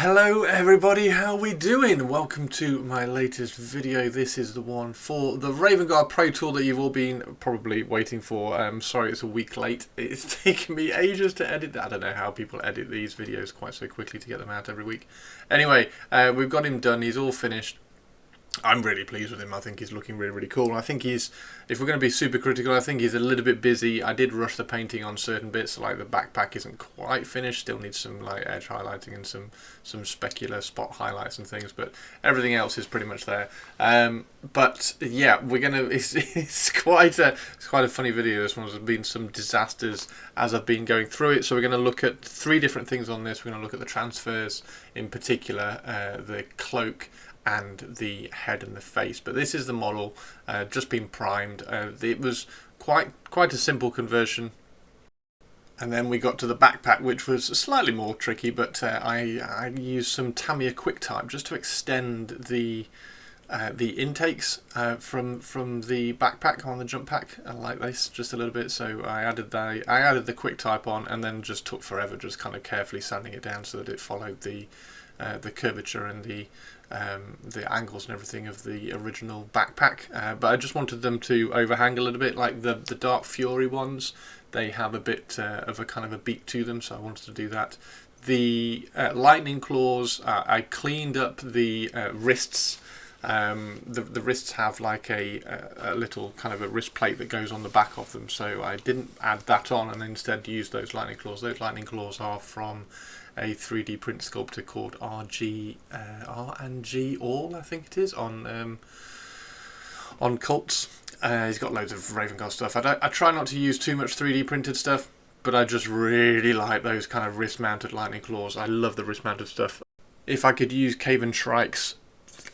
Hello everybody, how we doing? Welcome to my latest video. This is the one for the Raven Guard Praetor that you've all been probably waiting for. Sorry it's a week late. It's taken me ages to edit. I don't know how people edit these videos quite so quickly to get them out every week. Anyway, we've got him done. He's all finished. I'm really pleased with him. I think he's looking really cool. I think he's, if we're going to be super critical, I think he's a little bit busy. I did rush the painting on certain bits, like the backpack isn't quite finished, still needs some like edge highlighting and some specular spot highlights and things, but everything else is pretty much there. But yeah, we're gonna. It's quite a funny video. This one's been some disasters as I've been going through it. So we're going to look at three different things on this. We're going to look at the transfers in particular, the cloak, and the head and the face. But this is the model, just been primed. It was quite a simple conversion. And then we got to the backpack, which was slightly more tricky, but I used some Tamiya QuickType just to extend the intakes from the backpack on the jump pack, like this, just a little bit. So I added the QuickType on, and then just took forever, just kind of carefully sanding it down so that it followed the curvature and the angles and everything of the original backpack. But I just wanted them to overhang a little bit, like the Dark Fury ones. They have a bit of a kind of a beat to them, so I wanted to do that. The lightning claws, I cleaned up the wrists. The wrists have like a little kind of a wrist plate that goes on the back of them, so I didn't add that on and instead used those lightning claws. Those lightning claws are from a 3D print sculptor called R&G All, I think it is, on Cults. He's got loads of Raven Guard stuff. I try not to use too much 3D printed stuff, but I just really like those kind of wrist mounted lightning claws. I love the wrist mounted stuff. If I could use Caven Shrike's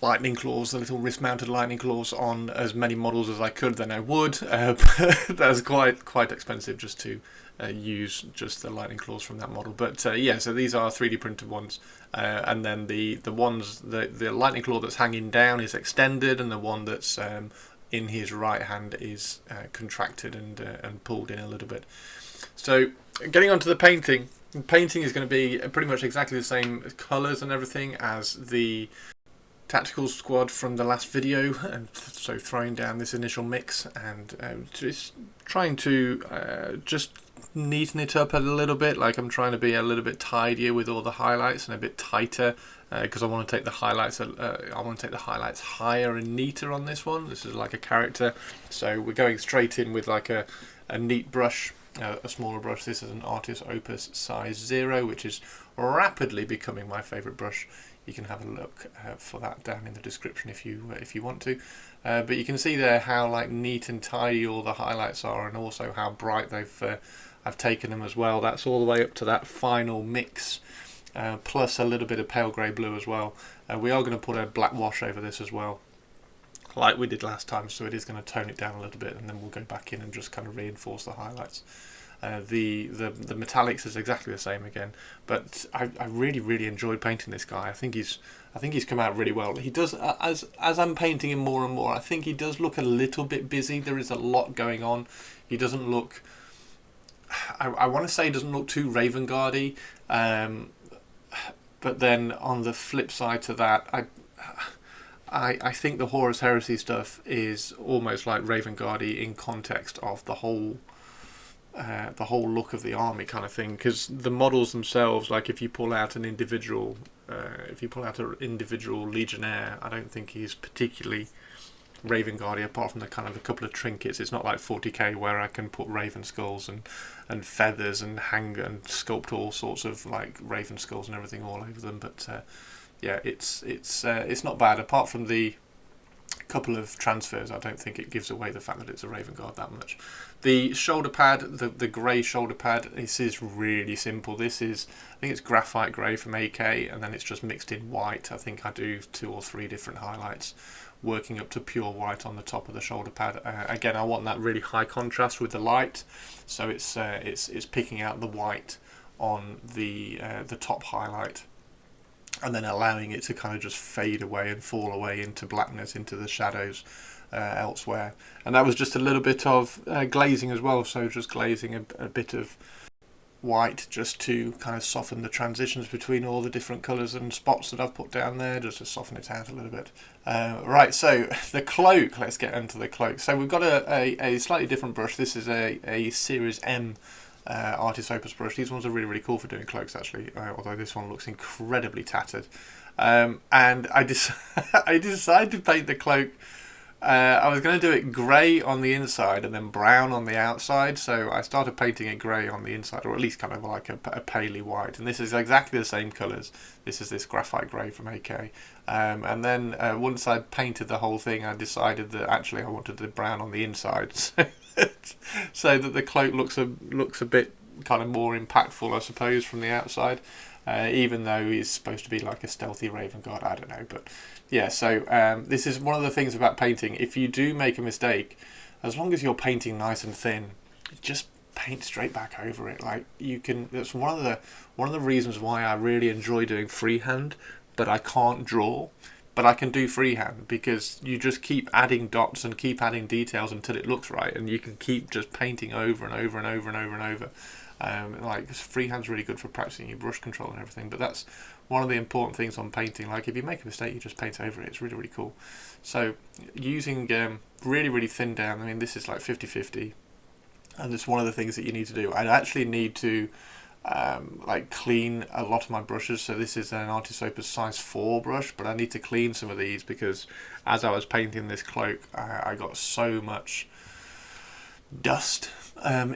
lightning claws, the little wrist mounted lightning claws, on as many models as I could, then I would. But that's quite expensive just to use just the lightning claws from that model. But yeah, so these are 3D printed ones, and then the lightning claw that's hanging down is extended, and the one that's in his right hand is contracted and pulled in a little bit. So getting onto the painting. The painting is going to be pretty much exactly the same colours and everything as the tactical squad from the last video, and so throwing down this initial mix and just trying to just neaten it up a little bit. Like, I'm trying to be a little bit tidier with all the highlights and a bit tighter, because I want to take the highlights higher and neater on this one. This is like a character, so we're going straight in with like a neat brush, a smaller brush. This is an Artist Opus size 0, which is rapidly becoming my favourite brush. You can have a look for that down in the description if you want to. But you can see there how like neat and tidy all the highlights are, and also how bright I've taken them as well. That's all the way up to that final mix, plus a little bit of pale grey blue as well. We are going to put a black wash over this as well, like we did last time, so it is going to tone it down a little bit, and then we'll go back in and just kind of reinforce the highlights. The metallics is exactly the same again, but I really enjoyed painting this guy. I think he's come out really well. He does, as I'm painting him more and more, I think he does look a little bit busy. There is a lot going on. He doesn't look, I want to say he doesn't look too Raven Guardy, but then on the flip side to that, I think the Horus Heresy stuff is almost like Raven Guardy in context of the whole look of the army kind of thing, because the models themselves, like if you pull out an individual legionnaire, I don't think he's particularly Raven Guardy, apart from the kind of a couple of trinkets. It's not like 40k where I can put raven skulls and feathers and hang and sculpt all sorts of like raven skulls and everything all over them. But yeah, it's not bad. Apart from the couple of transfers, I don't think it gives away the fact that it's a Raven Guard that much. The shoulder pad, the grey shoulder pad, this is really simple. This is, I think it's graphite grey from AK, and then it's just mixed in white. I think I do 2 or 3 different highlights, working up to pure white on the top of the shoulder pad. Again, I want that really high contrast with the light, so it's picking out the white on the top highlight, and then allowing it to kind of just fade away and fall away into blackness, into the shadows elsewhere. And that was just a little bit of glazing as well, so just glazing a bit of white just to kind of soften the transitions between all the different colours and spots that I've put down there, just to soften it out a little bit. Right, so the cloak, let's get into the cloak. So we've got a slightly different brush. This is a Series M Artist Opus brush. These ones are really cool for doing cloaks actually, although this one looks incredibly tattered. And I decided to paint the cloak. I was going to do it grey on the inside and then brown on the outside, so I started painting it grey on the inside, or at least kind of like a paley white, and this is exactly the same colours. This is this graphite grey from AK, and then once I'd painted the whole thing, I decided that actually I wanted the brown on the inside, so that the cloak looks a bit kind of more impactful, I suppose, from the outside. Even though he's supposed to be like a stealthy Raven Guard, I don't know, but yeah. So this is one of the things about painting. If you do make a mistake, as long as you're painting nice and thin, just paint straight back over it. Like you can. That's one of the reasons why I really enjoy doing freehand, but I can't draw. But I can do freehand because you just keep adding dots and keep adding details until it looks right, and you can keep just painting over and over and over and over and over. Like freehand's really good for practicing your brush control and everything, but that's one of the important things on painting. Like if you make a mistake, you just paint over it. It's really cool. So using really thin down, I mean this is like 50-50, and it's one of the things that you need to do. I actually need to like clean a lot of my brushes. So this is an Artist Opus size 4 brush, but I need to clean some of these because as I was painting this cloak, I got so much dust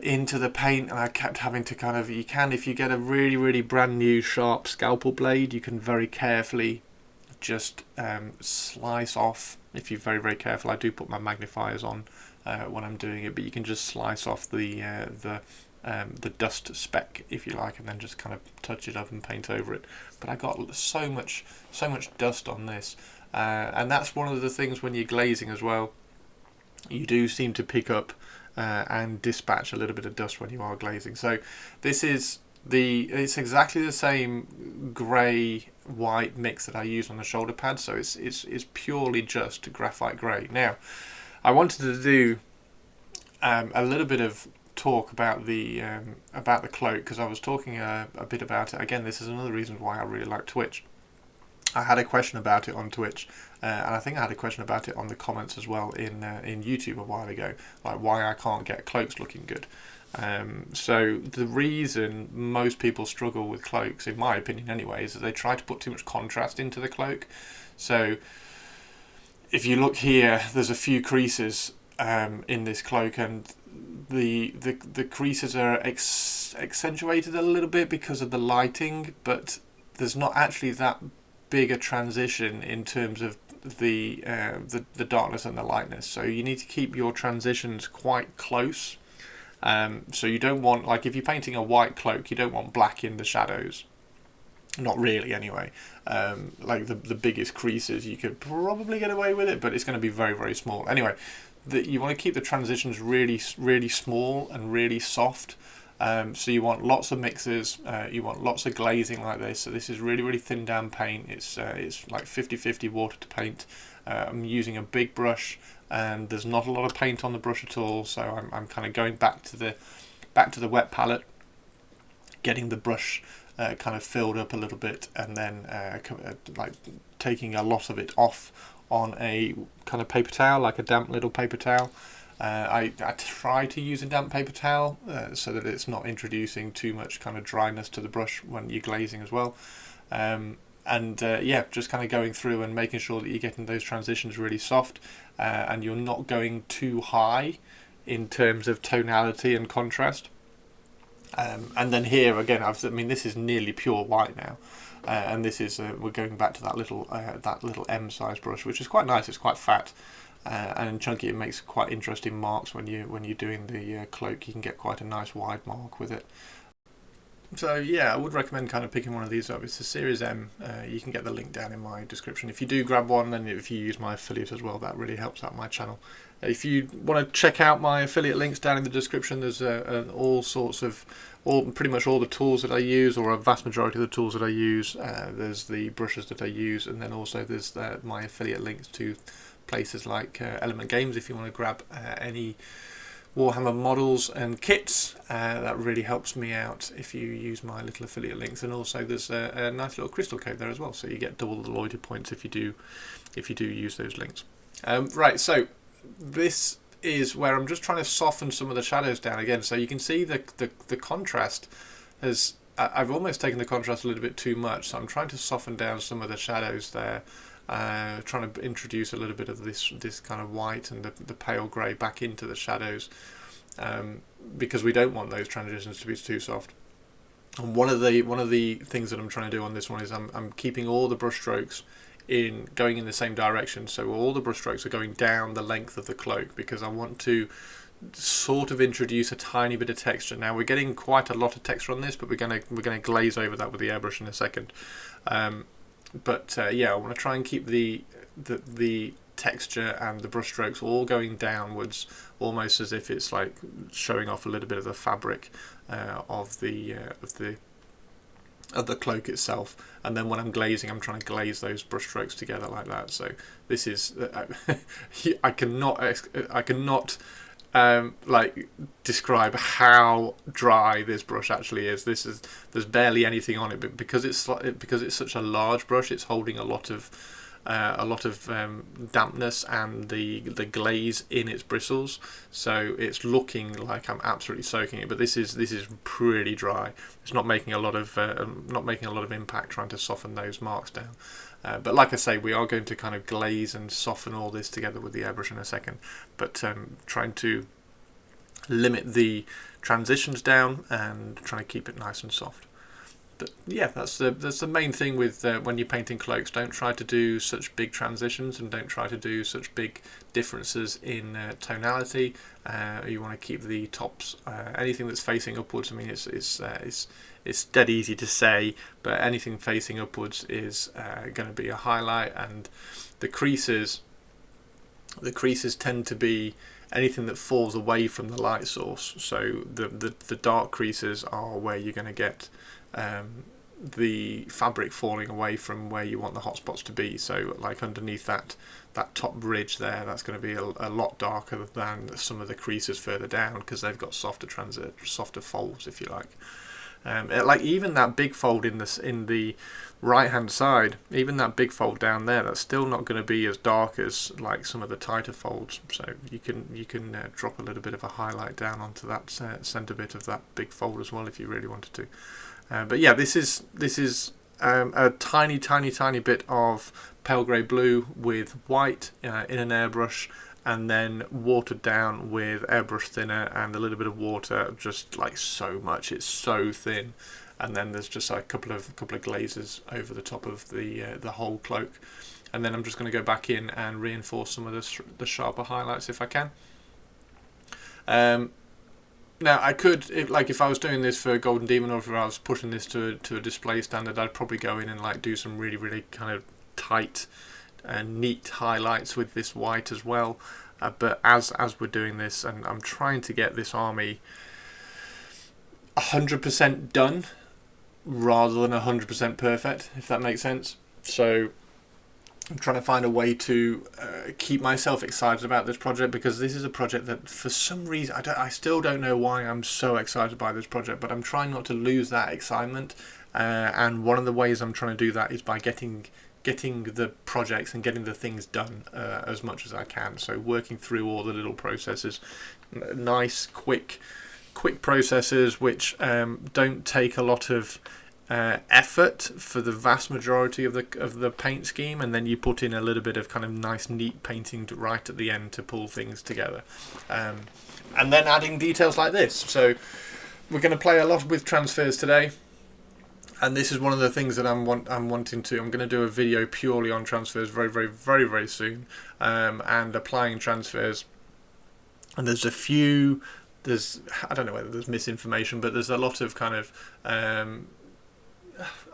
into the paint, and I kept having to kind of, if you get a really brand new sharp scalpel blade, you can very carefully just slice off. If you're very careful, I do put my magnifiers on when I'm doing it, but you can just slice off the dust speck, if you like, and then just kind of touch it up and paint over it. But I got so much dust on this, and that's one of the things when you're glazing as well. You do seem to pick up and dispatch a little bit of dust when you are glazing. So this is it's exactly the same grey white mix that I use on the shoulder pad. So it's purely just graphite grey. Now I wanted to do a little bit of talk about the cloak, because I was talking a bit about it. Again, this is another reason why I really like Twitch. I had a question about it on Twitch, and I think I had a question about it on the comments as well in YouTube a while ago, like why I can't get cloaks looking good. So the reason most people struggle with cloaks, in my opinion anyway, is that they try to put too much contrast into the cloak. So if you look here, there's a few creases in this cloak, and the creases are accentuated a little bit because of the lighting, but there's not actually that big a transition in terms of the darkness and the lightness. So you need to keep your transitions quite close. So you don't want, like if you're painting a white cloak, you don't want black in the shadows. Not really anyway. Like the biggest creases, you could probably get away with it, but it's going to be very small. Anyway, you want to keep the transitions really small and really soft. So you want lots of mixes, you want lots of glazing like this. So this is really thin down paint. It's like 50-50 water to paint. I'm using a big brush, and there's not a lot of paint on the brush at all. So I'm kind of going back to the wet palette, getting the brush kind of filled up a little bit, and then like taking a lot of it off on a kind of paper towel, like a damp little paper towel. I try to use a damp paper towel so that it's not introducing too much kind of dryness to the brush when you're glazing as well. Yeah, just kind of going through and making sure that you're getting those transitions really soft, and you're not going too high in terms of tonality and contrast. And then here again, I mean this is nearly pure white now, and this is we're going back to that little M size brush, which is quite nice. It's quite fat. And chunky. It makes quite interesting marks when you're doing the cloak. You can get quite a nice wide mark with it. So yeah, I would recommend kind of picking one of these up. It's a Series M. You can get the link down in my description. If you do grab one, and if you use my affiliate as well, that really helps out my channel. If you want to check out my affiliate links down in the description, there's all sorts of pretty much all the tools that I use, or a vast majority of the tools that I use. There's the brushes that I use, and then also there's my affiliate links to places like Element Games if you want to grab any Warhammer models and kits. That really helps me out if you use my little affiliate links, and also there's a nice little crystal code there as well, so you get double the loyalty points if you do use those links. Right, so this is where I'm just trying to soften some of the shadows down again, so you can see the contrast has. I've almost taken the contrast a little bit too much, so I'm trying to soften down some of the shadows there. Trying to introduce a little bit of this kind of white and the pale grey back into the shadows, because we don't want those transitions to be too soft. And one of the things that I'm trying to do on this one is I'm keeping all the brush strokes going in the same direction, so all the brush strokes are going down the length of the cloak, because I want to sort of introduce a tiny bit of texture. Now we're getting quite a lot of texture on this, but we're gonna glaze over that with the airbrush in a second. Yeah, I want to try and keep the texture and the brush strokes all going downwards, almost as if it's like showing off a little bit of the fabric of the cloak itself. And then when I'm glazing, I'm trying to glaze those brush strokes together like that. So this is I cannot like describe how dry this brush actually is. There's barely anything on it, but because it's such a large brush, it's holding a lot of dampness and the glaze in its bristles, so it's looking like I'm absolutely soaking it. But this is pretty dry. It's not making a lot of impact trying to soften those marks down. But like I say, we are going to kind of glaze and soften all this together with the airbrush in a second, but trying to limit the transitions down and trying to keep it nice and soft. But yeah, that's the main thing with when you're painting cloaks. Don't try to do such big transitions, and don't try to do such big differences in tonality. You want to keep the tops, anything that's facing upwards. I mean, it's dead easy to say, but anything facing upwards is going to be a highlight, and the creases tend to be anything that falls away from the light source. So the dark creases are where you're going to get the fabric falling away from where you want the hotspots to be. So like underneath that top ridge there, that's going to be a lot darker than some of the creases further down, because they've got softer folds, if you like. Like even that big fold in the right hand side, even that big fold down there, that's still not going to be as dark as like some of the tighter folds. So you can drop a little bit of a highlight down onto that center bit of that big fold as well if you really wanted to. But yeah, this is a tiny bit of pale grey blue with white in an airbrush, and then watered down with airbrush thinner and a little bit of water, just like so much. It's so thin, and then there's just a couple of glazes over the top of the whole cloak, and then I'm just going to go back in and reinforce some of the sharper highlights if I can. Now I could, if I was doing this for Golden Demon, or if I was pushing this to a display standard, I'd probably go in and like do some really kind of tight and neat highlights with this white as well. But as we're doing this, and I'm trying to get this army 100% done rather than 100% perfect, if that makes sense. So I'm trying to find a way to keep myself excited about this project, because this is a project that for some reason I still don't know why I'm so excited by this project, but I'm trying not to lose that excitement, and one of the ways I'm trying to do that is by getting the projects and getting the things done as much as I can. So working through all the little processes, nice quick processes which don't take a lot of effort for the vast majority of the paint scheme, and then you put in a little bit of kind of nice neat painting right at the end to pull things together, and then adding details like this. So we're going to play a lot with transfers today, and this is one of the things that I'm wanting to. I'm going to do a video purely on transfers very soon, and applying transfers. And there's I don't know whether there's misinformation, but there's a lot of kind of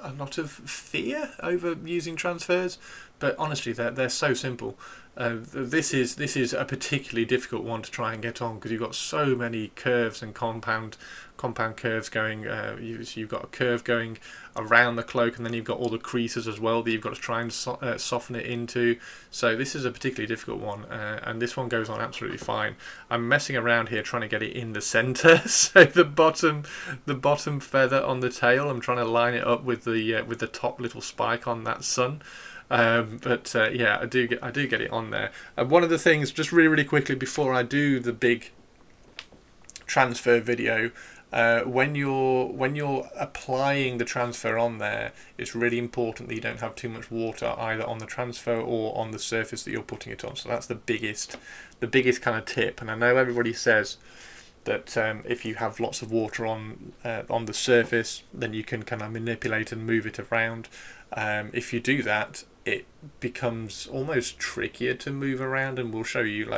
a lot of fear over using transfers. But honestly, they're so simple. This is a particularly difficult one to try and get on because you've got so many curves and compound curves going. You've got a curve going around the cloak, and then you've got all the creases as well that you've got to try and soften it into. So this is a particularly difficult one, and this one goes on absolutely fine. I'm messing around here trying to get it in the center, so the bottom feather on the tail, I'm trying to line it up with the top little spike on that sun. Yeah, I do get it on there. One of the things, just really quickly before I do the big transfer video, when you're applying the transfer on there, it's really important that you don't have too much water either on the transfer or on the surface that you're putting it on. So that's the biggest kind of tip. And I know everybody says that if you have lots of water on the surface, then you can kind of manipulate and move it around. If you do that, it becomes almost trickier to move around, and we'll show you.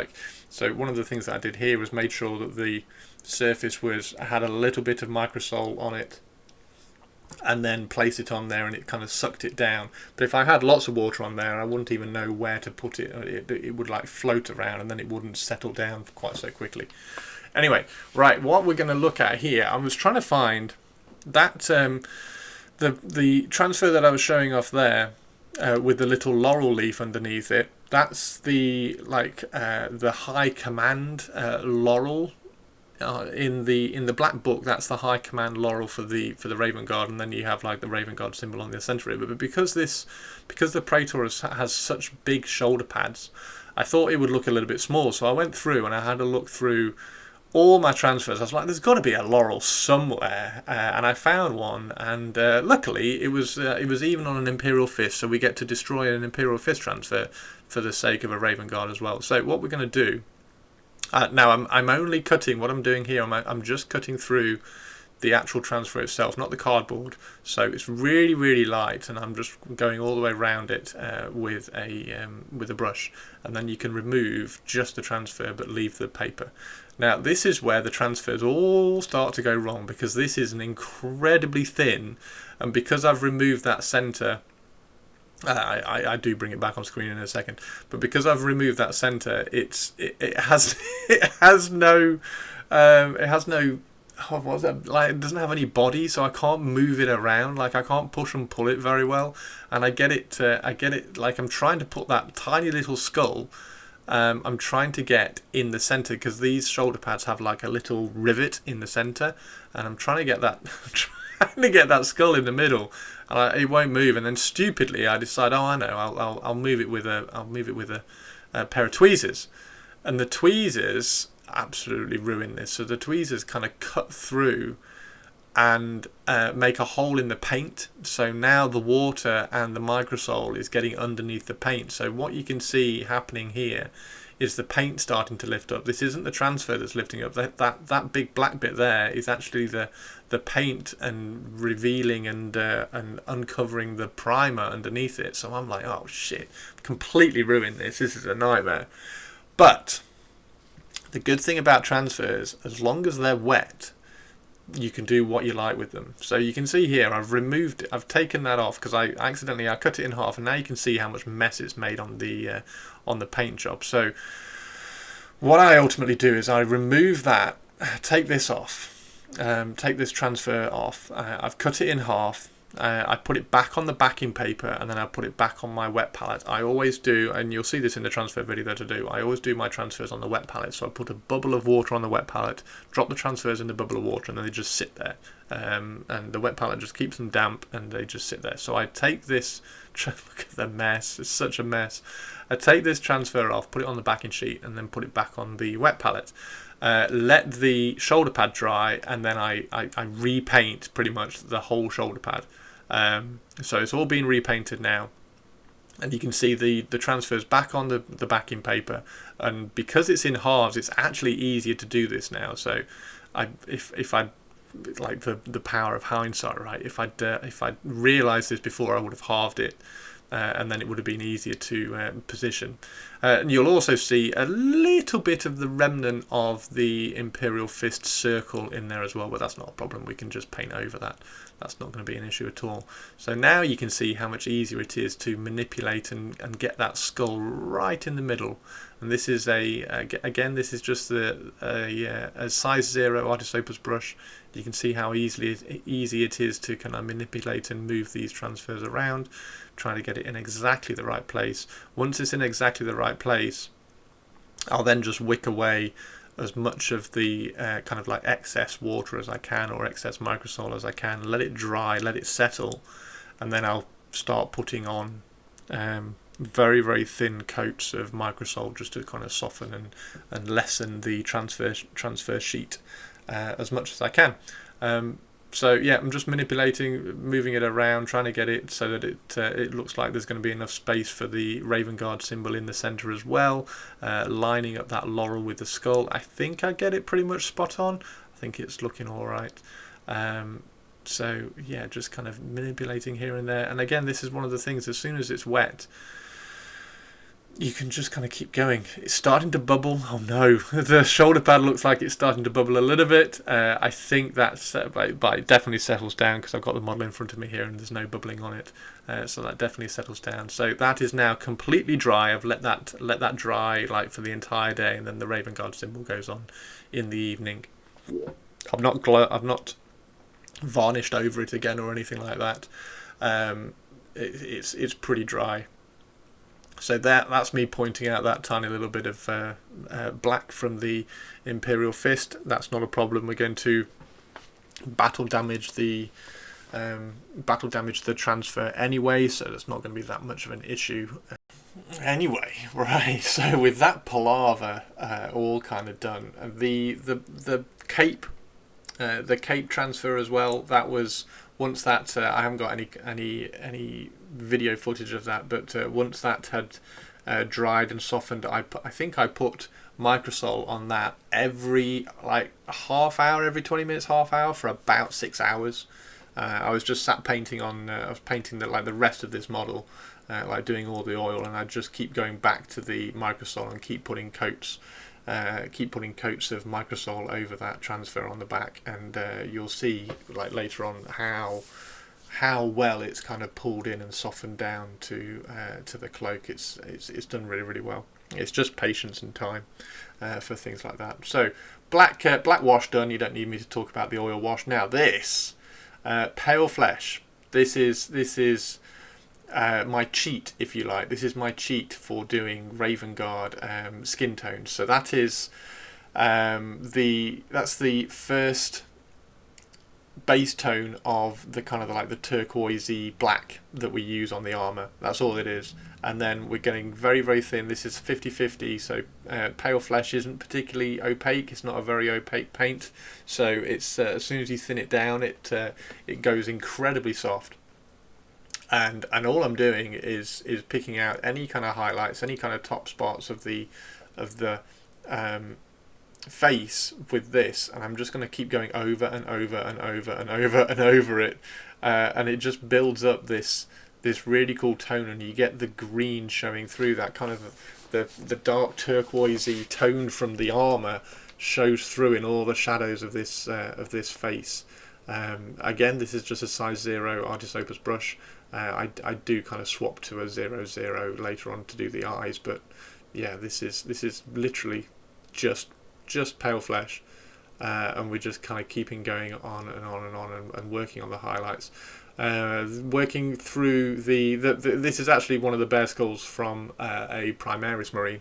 So one of the things that I did here was made sure that the surface had a little bit of microsol on it, and then place it on there, and it kind of sucked it down. But if I had lots of water on there, I wouldn't even know where to put it. It would like float around, and then it wouldn't settle down quite so quickly. Anyway, right, what we're going to look at here, I was trying to find that the transfer that I was showing off there with the little laurel leaf underneath it. That's the high command laurel. In the black book, that's the high command laurel for the Raven Guard, and then you have like the Raven Guard symbol on the centre of it. But because the Praetor has such big shoulder pads, I thought it would look a little bit small. So I went through and I had a look through all my transfers. I was like, there's got to be a laurel somewhere, and I found one, and luckily it was even on an Imperial Fist, so we get to destroy an Imperial Fist transfer for the sake of a Raven Guard as well. So what we're going to do now, I'm only cutting, what I'm doing here, I'm just cutting through the actual transfer itself, not the cardboard. So it's really light, and I'm just going all the way around it with a brush, and then you can remove just the transfer but leave the paper. Now this is where the transfers all start to go wrong, because this is an incredibly thin, and because I've removed that centre, I do bring it back on screen in a second, but because I've removed that centre, it has no what's that, like, it doesn't have any body, so I can't move it around. Like, I can't push and pull it very well, and I get it like I'm trying to put that tiny little skull. I'm trying to get in the centre, because these shoulder pads have like a little rivet in the centre, and I'm trying to get that skull in the middle, and it won't move. And then stupidly I decide, oh, I know, I'll move it with a pair of tweezers, and the tweezers absolutely ruin this. So the tweezers kind of cut through and make a hole in the paint, so now the water and the microsol is getting underneath the paint. So what you can see happening here is the paint starting to lift up. This isn't the transfer that's lifting up. That big black bit there is actually the paint, and revealing and uncovering the primer underneath it. So I'm like, oh shit, completely ruined this. This is a nightmare. But the good thing about transfers, as long as they're wet, you can do what you like with them. So you can see here, I've taken that off because I cut it in half, and now you can see how much mess it's made on the paint job. So what I ultimately do is I remove that, take this off, take this transfer off. I've cut it in half. I put it back on the backing paper, and then I put it back on my wet palette. I always do, and you'll see this in the transfer video that I do, I always do my transfers on the wet palette. So I put a bubble of water on the wet palette, drop the transfers in the bubble of water, and then they just sit there. And the wet palette just keeps them damp, and they just sit there. So I take this, look at the mess, it's such a mess. I take this transfer off, put it on the backing sheet, and then put it back on the wet palette. Let the shoulder pad dry, and then I repaint pretty much the whole shoulder pad. So it's all been repainted now, and you can see the transfers back on the backing paper, and because it's in halves, it's actually easier to do this now. So if I like the power of hindsight, right? If I'd realised this before, I would have halved it. and then it would have been easier to position. And you'll also see a little bit of the remnant of the Imperial Fist circle in there as well, but that's not a problem. We can just paint over that. That's not going to be an issue at all. So now you can see how much easier it is to manipulate and get that skull right in the middle. And this is again, this is just a size 0 Artist Opus brush. You can see how easy it is to kind of manipulate and move these transfers around, trying to get it in exactly the right place. Once it's in exactly the right place, I'll then just wick away as much of the kind of like excess water as I can, or excess microsol as I can, let it dry, let it settle, and then I'll start putting on very, very thin coats of microsol just to kind of soften and lessen the transfer sheet as much as I can. So yeah, I'm just manipulating, moving it around, trying to get it so that it looks like there's going to be enough space for the Raven Guard symbol in the centre as well, lining up that laurel with the skull. I think I get it pretty much spot on. I think it's looking all right. So yeah, just kind of manipulating here and there. And again, this is one of the things, as soon as it's wet, you can just kind of keep going. It's starting to bubble. Oh no, the shoulder pad looks like it's starting to bubble a little bit. I think that's, but it definitely settles down because I've got the model in front of me here and there's no bubbling on it. So that definitely settles down. So that is now completely dry. I've let that dry like for the entire day, and then the Raven Guard symbol goes on in the evening. I've not varnished over it again or anything like that. It's pretty dry. So that's me pointing out that tiny little bit of black from the Imperial Fist. That's not a problem. We're going to battle damage the transfer anyway, so that's not going to be that much of an issue. Anyway, right. So with that palaver all kind of done, the cape transfer as well. That was once that I haven't got any video footage of that, but once that had dried and softened, I think I put microsol on that every like half hour, every 20 minutes, half hour for about 6 hours. I was just sat painting on. I was painting the rest of this model, like doing all the oil, and I just keep going back to the microsol and keep putting coats of microsol over that transfer on the back, and you'll see like later on how well it's kind of pulled in and softened down to the cloak. It's done really, really well. It's just patience and time for things like that. So black wash done. You don't need me to talk about the oil wash now. This pale flesh. This is my cheat, if you like. This is my cheat for doing Raven Guard skin tones. So that is that's the first base tone of the kind of like the turquoisey black that we use on the armor. That's all it is. And then we're getting very, very thin. This is 50-50, so pale flesh isn't particularly opaque. It's not a very opaque paint, so it's as soon as you thin it down, it goes incredibly soft. And all I'm doing is picking out any kind of highlights, any kind of top spots of the face with this, and I'm just going to keep going over and over and over and over and over it, and it just builds up this really cool tone, and you get the green showing through. That kind of the dark turquoisey tone from the armor shows through in all the shadows of this face. Again, this is just a size 0 Artist Opus brush. I do kind of swap to a 0-0 later on to do the eyes, but yeah, this is literally just pale flesh, and we're just kind of keeping going on and on and on and working on the highlights, working through this is actually one of the bear skulls from a Primaris Marine,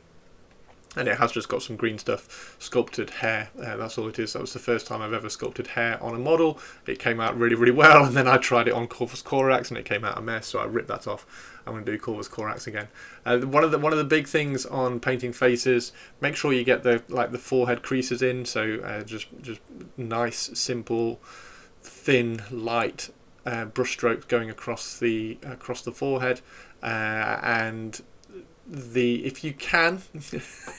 and it has just got some green stuff, sculpted hair. That's all it is. That was the first time I've ever sculpted hair on a model. It came out really, really well, and then I tried it on Corvus Corax and it came out a mess, so I ripped that off. I'm going to do Corvus Corax again. One of the big things on painting faces, make sure you get the forehead creases in. So just nice, simple, thin, light brush strokes going across the forehead, and if you can,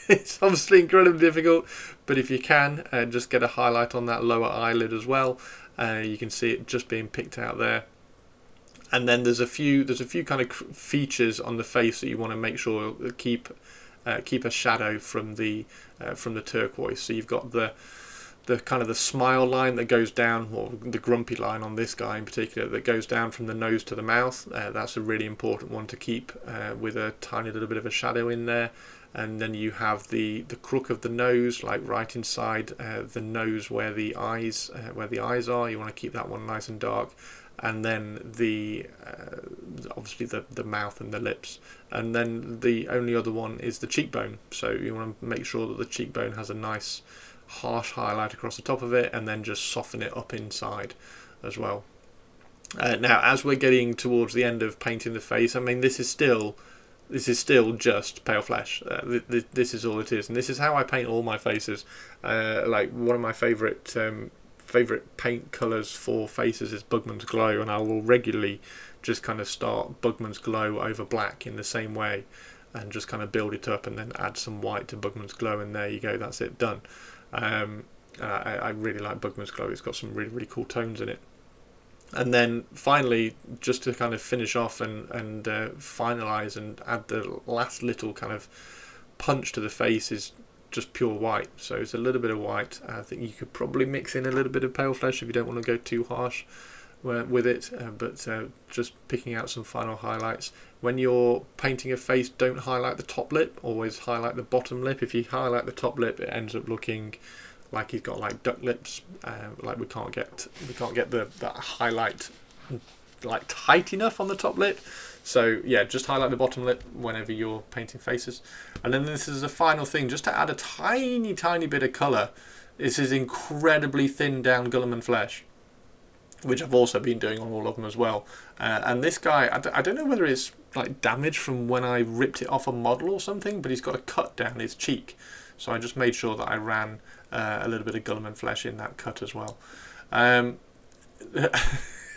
it's obviously incredibly difficult, but if you can, just get a highlight on that lower eyelid as well. You can see it just being picked out there. And then there's a few kind of features on the face that you want to make sure keep a shadow from the turquoise. So you've got the kind of the smile line that goes down, or the grumpy line on this guy in particular, that goes down from the nose to the mouth. That's a really important one to keep with a tiny little bit of a shadow in there. And then you have the crook of the nose, like right inside the nose where the eyes are. You want to keep that one nice and dark. And then obviously the mouth and the lips. And then the only other one is the cheekbone. So you want to make sure that the cheekbone has a nice harsh highlight across the top of it, and then just soften it up inside as well. Now, as we're getting towards the end of painting the face, I mean, this is still just pale flesh. This is all it is, and this is how I paint all my faces. Like, one of my favourite paint colours for faces is Bugman's Glow, and I will regularly just kind of start Bugman's Glow over black in the same way, and just kind of build it up, and then add some white to Bugman's Glow, and there you go, that's it, done. I really like Bugman's Glow. It's got some really, really cool tones in it. And then finally, just to kind of finish off and finalise and add the last little kind of punch to the face, is just pure white. So it's a little bit of white. I think you could probably mix in a little bit of pale flesh if you don't want to go too harsh with it, but just picking out some final highlights. When you're painting a face, don't highlight the top lip, always highlight the bottom lip. If you highlight the top lip, it ends up looking like he's got like duck lips, like we can't get that highlight like tight enough on the top lip. So yeah, just highlight the bottom lip whenever you're painting faces. And then this is a final thing, just to add a tiny bit of colour. This is incredibly thinned down Gulliman flesh, which I've also been doing on all of them as well. And this guy, I don't know whether it's like damage from when I ripped it off a model or something, but he's got a cut down his cheek. So I just made sure that I ran a little bit of Gulliman flesh in that cut as well.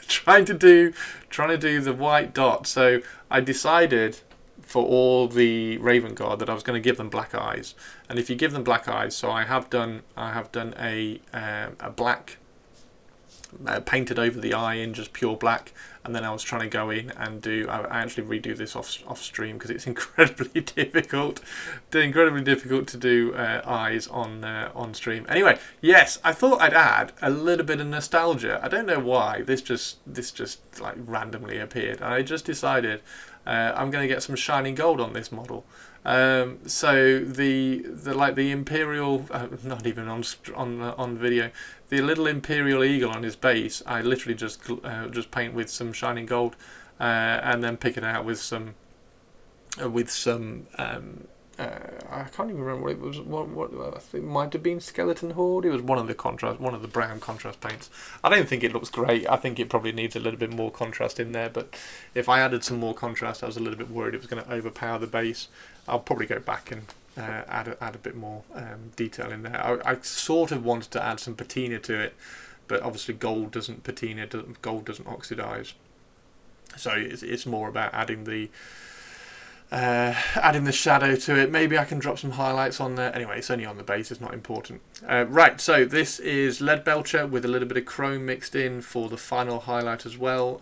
Trying to do the white dot. So I decided for all the Raven Guard that I was going to give them black eyes. And if you give them black eyes, so I have done a black painted over the eye in just pure black, and then I was trying to go in and I actually redo this off stream because it's incredibly difficult to do eyes on stream. Anyway, yes, I thought I'd add a little bit of nostalgia. I don't know why this just like randomly appeared, and I just decided I'm going to get some shining gold on this model. So the Imperial, not even on video, the little Imperial eagle on his base, I literally just paint with some shining gold, and then pick it out with some I can't even remember what it was. What I think it might have been Skeleton Horde. It was one of the brown contrast paints. I don't think it looks great. I think it probably needs a little bit more contrast in there. But if I added some more contrast, I was a little bit worried it was going to overpower the base. I'll probably go back and add a bit more detail in there. I sort of wanted to add some patina to it, but obviously gold doesn't patina. Gold doesn't oxidize. So it's more about adding the shadow to it. Maybe I can drop some highlights on there. Anyway, it's only on the base, it's not important. Right, so this is Lead Belcher with a little bit of chrome mixed in for the final highlight as well.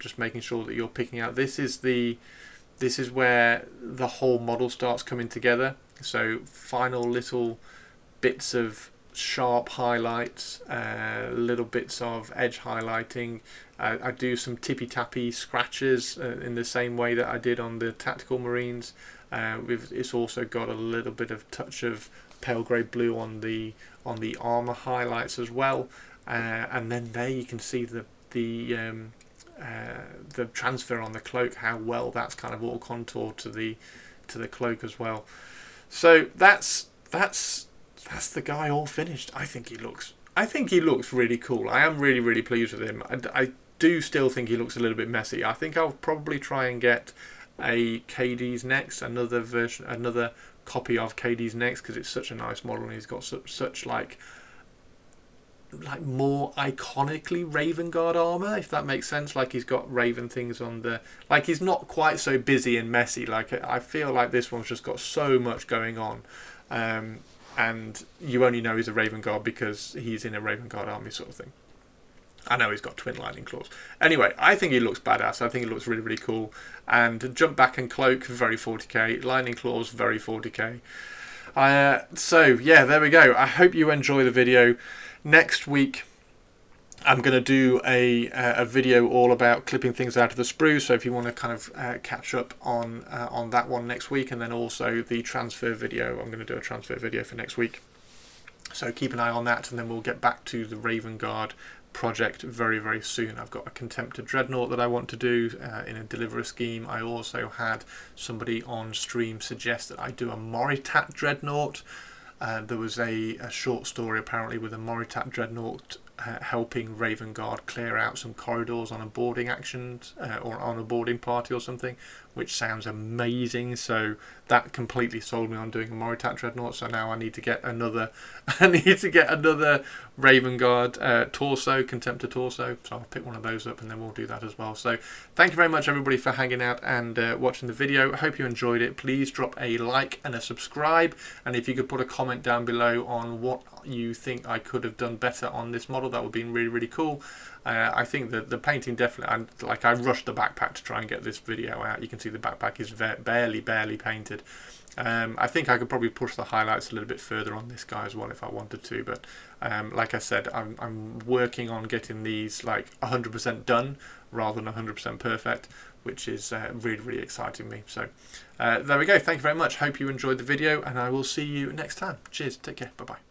Just making sure that you're picking out. This is where the whole model starts coming together. So final little bits of sharp highlights, little bits of edge highlighting. I do some tippy-tappy scratches in the same way that I did on the Tactical Marines. It's also got a little bit of touch of pale grey blue on the armour highlights as well. And then there you can see the transfer on the cloak, how well that's kind of all contoured to the cloak as well. So that's the guy all finished. I think he looks really cool. I am really, really pleased with him. I do still think he looks a little bit messy. I think I'll probably try and get a KD's Next, another copy of KD's Next, because it's such a nice model and he's got such like more iconically Raven Guard armor, if that makes sense. Like he's got Raven things on the, like he's not quite so busy and messy. Like I feel like this one's just got so much going on. And you only know he's a Raven Guard because he's in a Raven Guard army sort of thing. I know he's got twin lightning claws. Anyway, I think he looks badass. I think he looks really, really cool. And jump back and cloak, very 40k. Lightning claws, very 40k. So yeah, there we go. I hope you enjoy the video. Next week, I'm going to do a video all about clipping things out of the sprue. So if you want to kind of catch up on that one next week, and then also the transfer video, I'm going to do a transfer video for next week. So keep an eye on that, and then we'll get back to the Raven Guard project very, very soon. I've got a Contemptor Dreadnought that I want to do in a Deliverer scheme. I also had somebody on stream suggest that I do a Moritat Dreadnought. There was a short story apparently with a Moritat Dreadnought helping Raven Guard clear out some corridors on a boarding action or on a boarding party or something, which sounds amazing. So that completely sold me on doing a Moritat Dreadnought. So now I need to get another Raven Guard torso, Contemptor torso. So I'll pick one of those up and then we'll do that as well. So thank you very much everybody for hanging out and watching the video. I hope you enjoyed it. Please drop a like and a subscribe, and if you could put a comment down below on what you think I could have done better on this model, that would be really, really cool. I think that the painting definitely, I rushed the backpack to try and get this video out. You can see the backpack is barely painted. I think I could probably push the highlights a little bit further on this guy as well if I wanted to, but like I said, I'm working on getting these like 100% done rather than 100% perfect, which is really, really exciting me. So there we go. Thank you very much. Hope you enjoyed the video, and I will see you next time. Cheers. Take care. Bye bye.